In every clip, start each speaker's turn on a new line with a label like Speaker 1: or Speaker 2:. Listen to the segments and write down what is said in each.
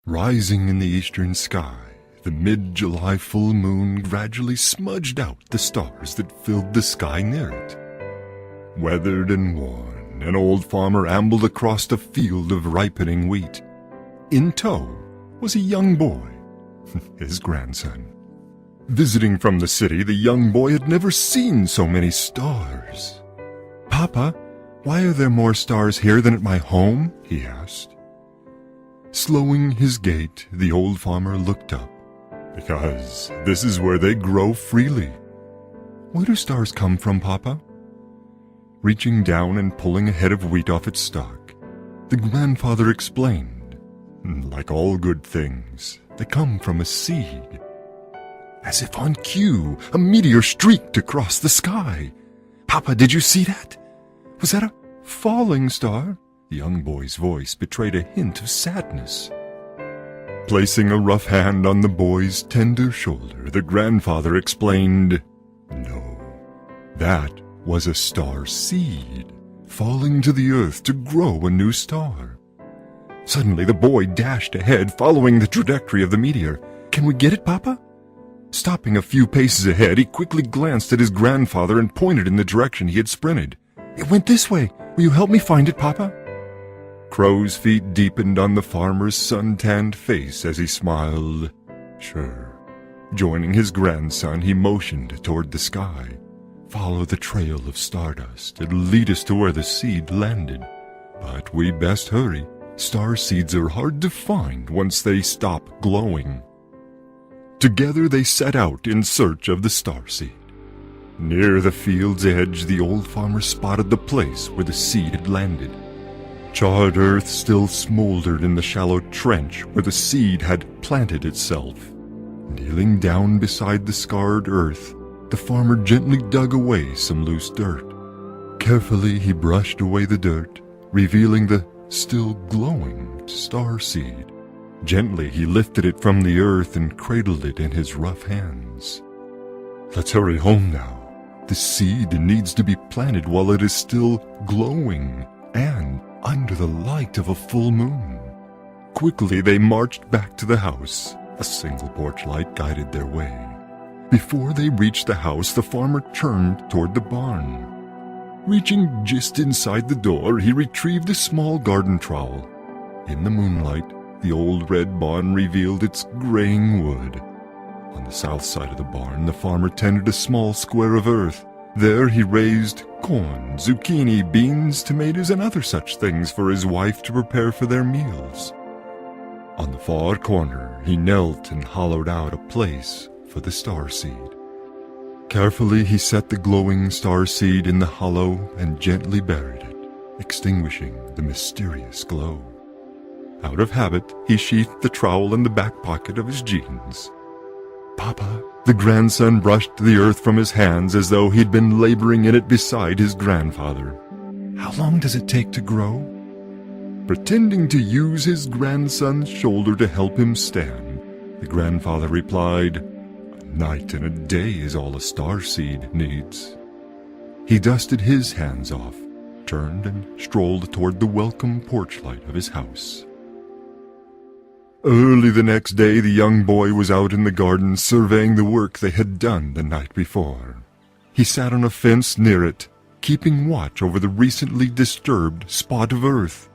Speaker 1: Rising in the eastern sky, the mid-July full moon gradually smudged out the stars that filled the sky near it. Weathered and worn, an old farmer ambled across a field of ripening wheat. In tow was a young boy, his grandson. Visiting from the city, the young boy had never seen so many stars. "Papa, why are there more stars here than at my home?" he asked. Slowing his gait, the old farmer looked up. "Because this is where they grow freely." "Where do stars come from, Papa?" Reaching down and pulling a head of wheat off its stalk, the grandfather explained, "Like all good things, they come from a seed." As if on cue, a meteor streaked across the sky. "Papa, did you see that? Was that a falling star?" The young boy's voice betrayed a hint of sadness. Placing a rough hand on the boy's tender shoulder, the grandfather explained, "No, that was a star seed, falling to the earth to grow a new star." Suddenly the boy dashed ahead, following the trajectory of the meteor. "Can we get it, Papa?" Stopping a few paces ahead, he quickly glanced at his grandfather and pointed in the direction he had sprinted. "It went this way. Will you help me find it, Papa?" Crow's feet deepened on the farmer's sun-tanned face as he smiled. "Sure." Joining his grandson, he motioned toward the sky. "Follow the trail of stardust. It'll lead us to where the seed landed. But we best hurry. Star seeds are hard to find once they stop glowing." Together they set out in search of the starseed. Near the field's edge, the old farmer spotted the place where the seed had landed. Charred earth still smoldered in the shallow trench where the seed had planted itself. Kneeling down beside the scarred earth, the farmer gently dug away some loose dirt. Carefully he brushed away the dirt, revealing the still glowing star seed. Gently he lifted it from the earth and cradled it in his rough hands. "Let's hurry home now. The seed needs to be planted while it is still glowing and under the light of a full moon." Quickly they marched back to the house. A single porch light guided their way. Before they reached the house, the farmer turned toward the barn. Reaching just inside the door, he retrieved a small garden trowel. In the moonlight, the old red barn revealed its graying wood. On the south side of the barn, the farmer tended a small square of earth. There he raised corn, zucchini, beans, tomatoes, and other such things for his wife to prepare for their meals. On the far corner, he knelt and hollowed out a place for the star seed. Carefully he set the glowing star seed in the hollow and gently buried it, extinguishing the mysterious glow. Out of habit, he sheathed the trowel in the back pocket of his jeans. "Papa," the grandson brushed the earth from his hands as though he'd been laboring in it beside his grandfather. "How long does it take to grow?" Pretending to use his grandson's shoulder to help him stand, the grandfather replied, "A night and a day is all a star seed needs." He dusted his hands off, turned and strolled toward the welcome porch light of his house. Early the next day, the young boy was out in the garden surveying the work they had done the night before. He sat on a fence near it, keeping watch over the recently disturbed spot of earth.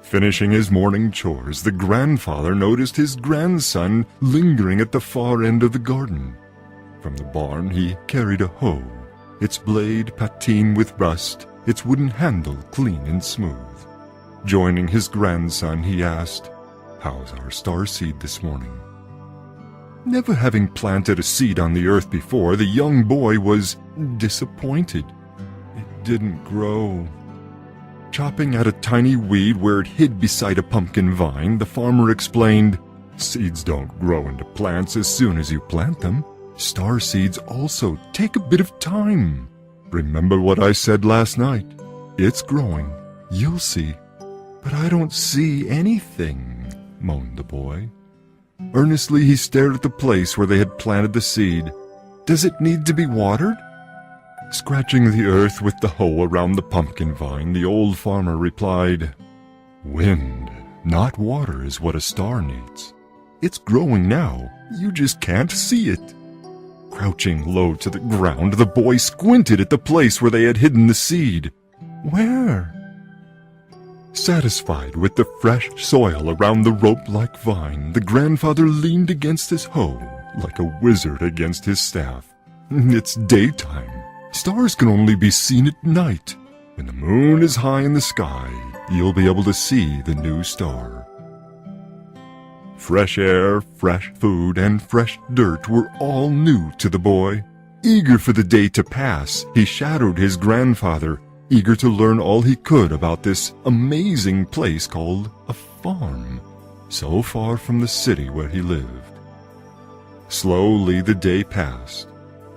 Speaker 1: Finishing his morning chores, the grandfather noticed his grandson lingering at the far end of the garden. From the barn he carried a hoe, its blade patine with rust, its wooden handle clean and smooth. Joining his grandson, he asked, "How's our star seed this morning?" Never having planted a seed on the earth before, the young boy was disappointed. It didn't grow. Chopping at a tiny weed where it hid beside a pumpkin vine, the farmer explained, "Seeds don't grow into plants as soon as you plant them. Star seeds also take a bit of time. Remember what I said last night? It's growing. You'll see." "But I don't see anything," moaned the boy. Earnestly he stared at the place where they had planted the seed. "Does it need to be watered?" Scratching the earth with the hoe around the pumpkin vine, the old farmer replied, "Wind Not water is what a star needs. It's growing now, you just can't see it. Crouching low to the ground, the boy squinted at the place where they had hidden the seed. Where? Satisfied with the fresh soil around the rope-like vine, the grandfather leaned against his hoe like a wizard against his staff. It's daytime. Stars can only be seen at night. When the moon is high in the sky, you'll be able to see the new star. Fresh air, fresh food, and fresh dirt were all new to the boy. Eager for the day to pass, he shadowed his grandfather, eager to learn all he could about this amazing place called a farm, so far from the city where he lived. Slowly the day passed.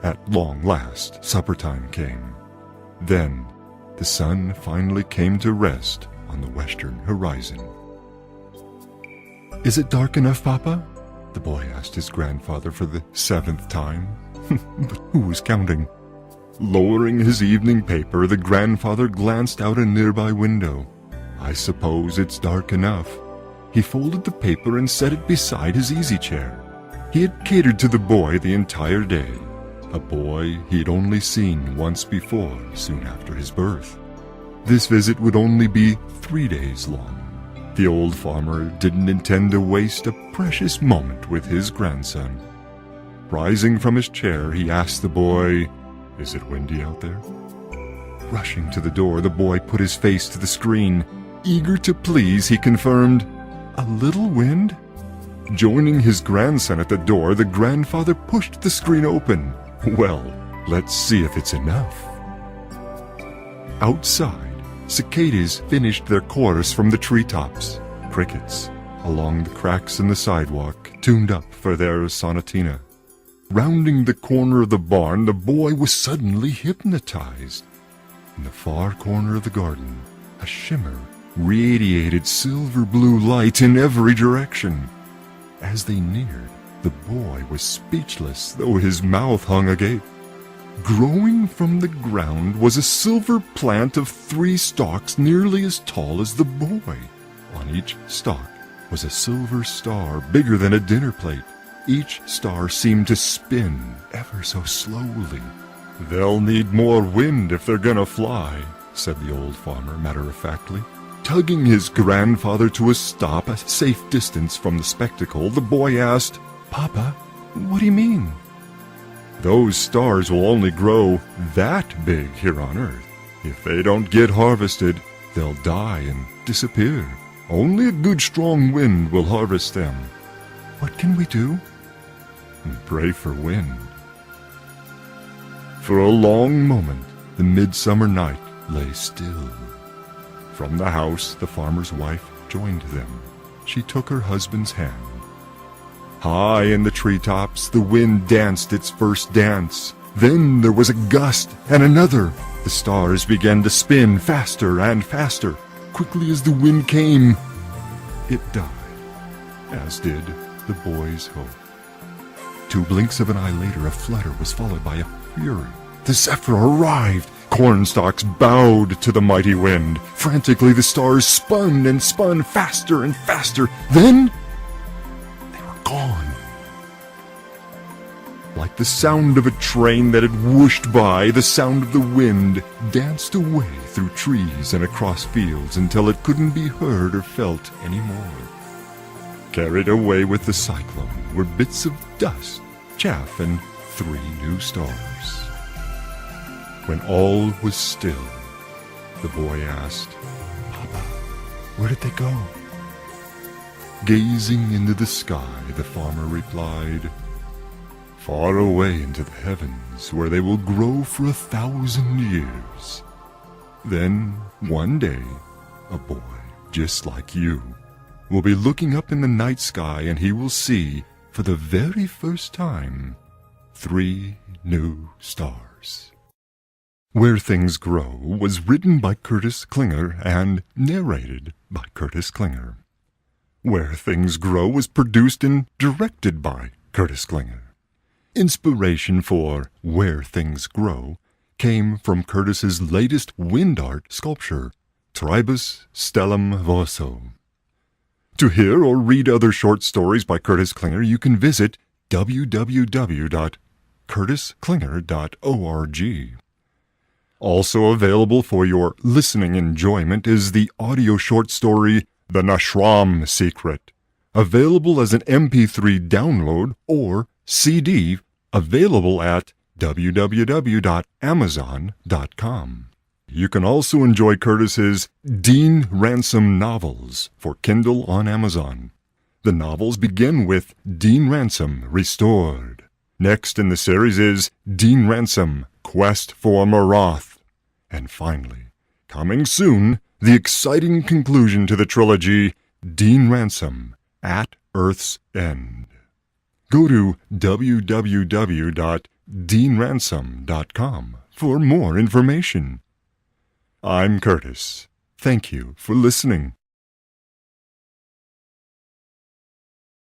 Speaker 1: At long last, supper time came. Then the sun finally came to rest on the western horizon. Is it dark enough, Papa? The boy asked his grandfather for the 7th time. But who was counting? Lowering his evening paper, the grandfather glanced out a nearby window. I suppose it's dark enough. He folded the paper and set it beside his easy chair. He had catered to the boy the entire day, a boy he'd only seen once before, soon after his birth. This visit would only be 3 days long. The old farmer didn't intend to waste a precious moment with his grandson. Rising from his chair, he asked the boy, "Is it windy out there?" Rushing to the door, the boy put his face to the screen. Eager to please, he confirmed, "A little wind?" Joining his grandson at the door, the grandfather pushed the screen open. Well, let's see if it's enough. Outside, cicadas finished their chorus from the treetops. Crickets, along the cracks in the sidewalk, tuned up for their sonatina. Rounding the corner of the barn, the boy was suddenly hypnotized. In the far corner of the garden, a shimmer radiated silver-blue light in every direction. As they neared, the boy was speechless, though his mouth hung agape. Growing from the ground was a silver plant of 3 stalks nearly as tall as the boy. On each stalk was a silver star bigger than a dinner plate. Each star seemed to spin ever so slowly. "They'll need more wind if they're gonna fly," said the old farmer matter-of-factly. Tugging his grandfather to a stop a safe distance from the spectacle, the boy asked, "Papa, what do you mean?" "Those stars will only grow that big here on Earth. If they don't get harvested, they'll die and disappear. Only a good strong wind will harvest them." "What can we do?" "Pray for wind." For a long moment, the midsummer night lay still. From the house, the farmer's wife joined them. She took her husband's hand. High in the treetops, the wind danced its first dance. Then there was a gust and another. The stars began to spin faster and faster. Quickly as the wind came, it died, as did the boy's hope. 2 blinks of an eye later, a flutter was followed by a fury. The zephyr arrived. Cornstalks bowed to the mighty wind. Frantically, the stars spun and spun faster and faster. Then they were gone. Like the sound of a train that had whooshed by, the sound of the wind danced away through trees and across fields until it couldn't be heard or felt anymore. Carried away with the cyclone were bits of dust, chaff, and 3 new stars. When all was still, the boy asked, "Papa, where did they go?" Gazing into the sky, the farmer replied, "Far away into the heavens, where they will grow for 1,000 years. Then, one day, a boy just like you will be looking up in the night sky, and he will see, for the very first time, 3 new stars." Where Things Grow was written by Curtis Klinger and narrated by Curtis Klinger. Where Things Grow was produced and directed by Curtis Klinger. Inspiration for Where Things Grow came from Curtis's latest wind art sculpture, Tribus Stellum Vorso. To hear or read other short stories by Curtis Klinger, you can visit www.curtisklinger.org. Also available for your listening enjoyment is the audio short story The Nashram Secret, available as an MP3 download or CD, available at www.amazon.com. You can also enjoy Curtis's Dean Ransom novels for Kindle on Amazon. The novels begin with Dean Ransom Restored. Next in the series is Dean Ransom Quest for Marath. And finally, coming soon, the exciting conclusion to the trilogy, Dean Ransom at Earth's End. Go to www.deanransom.com for more information. I'm Curtis. Thank you for listening.